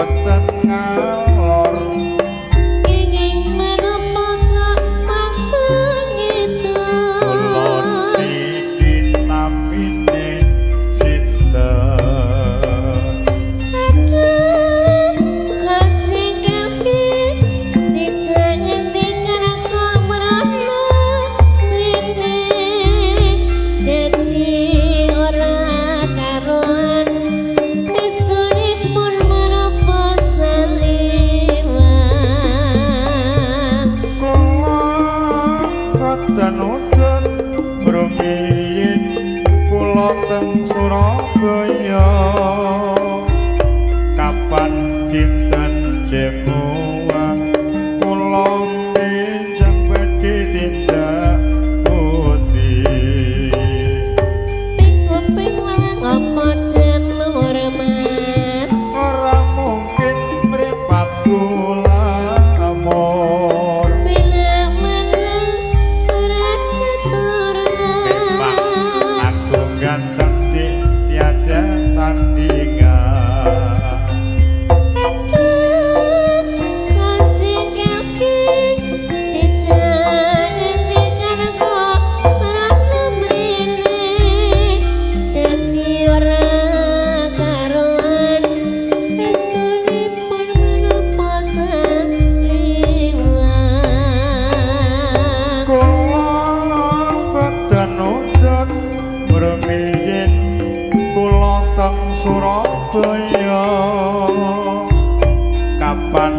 boten ngalor ingin menapa kok paksa ngita kula niki namine Sinta Danudun rumiyin kula teng Surabaya kapan dinten jemuah kula pinjang badhe tindak pundi ping walang apa jemur mas ora mungkin mripat kula amor ganteng tiada tandingan kancing kaki dijanjikan kok merana mrene dadi ora karuan restunipun menapa saliwang kula boten udan rumiyin kula teng Surabaya kapan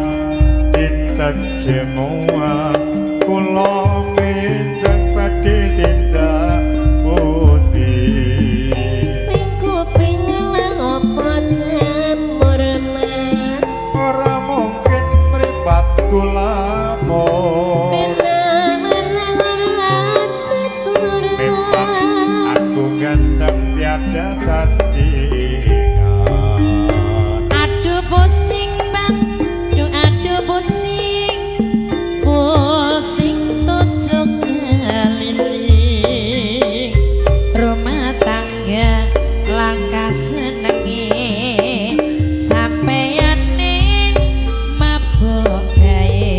dinten jemuah kula pinjang badhe tindak pundi kuping lang apa jemur mas ora mungkin mripat kula amor aku ganteng tiada tandingan aduh pusing bang aduh pusing pusing tujuk keliling rumah tangga langkah senengi sampeyane mabuk gawe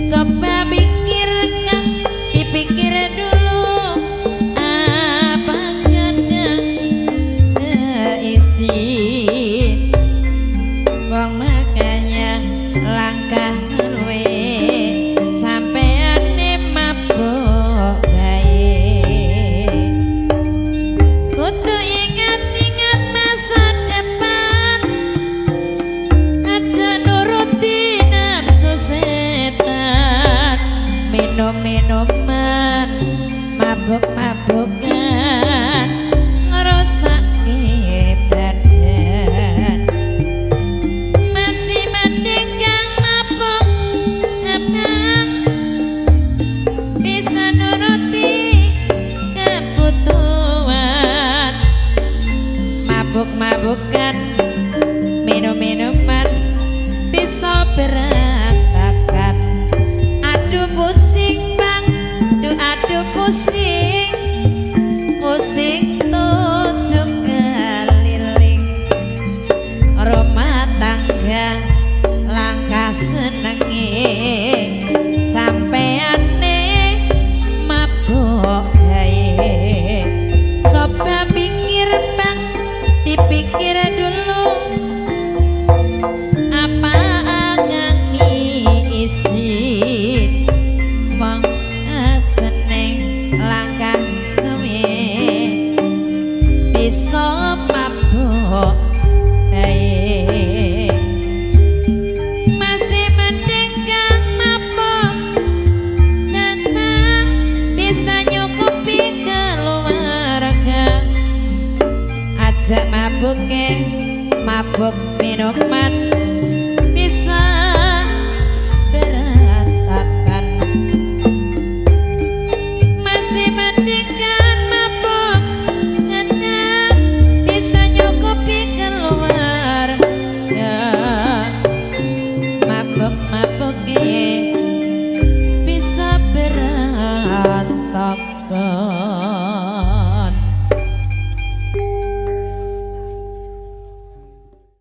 coba pikir kang dipikir dulu apa kadang keisi wong makanya langkah luwe sampeane mabuk gawe kudu ingat-ingat masa depan aja nuruti nafsu setan minum-minuman mabuk-mabukan ngerosake badan masih mending kang mabuk abang bisa nuruti kebutuhan mabuk-mabukan minum-minuman bisa berantakan aduh pusing bang aduh pusing pusing tujuk keliling rumah tangga langkah senengi sampeane mabuk gawe coba pikir bang dipikir dulu apa akan isi wong seneng langkah gawe bisa mabuk gawe masih mending kang mabuk tenang bisa nyukupi keluarga ajak mabuk minuman bisa berantakan masih mending kan mabuk tenang bisa nyukupi keluarga mabuk bisa berantakan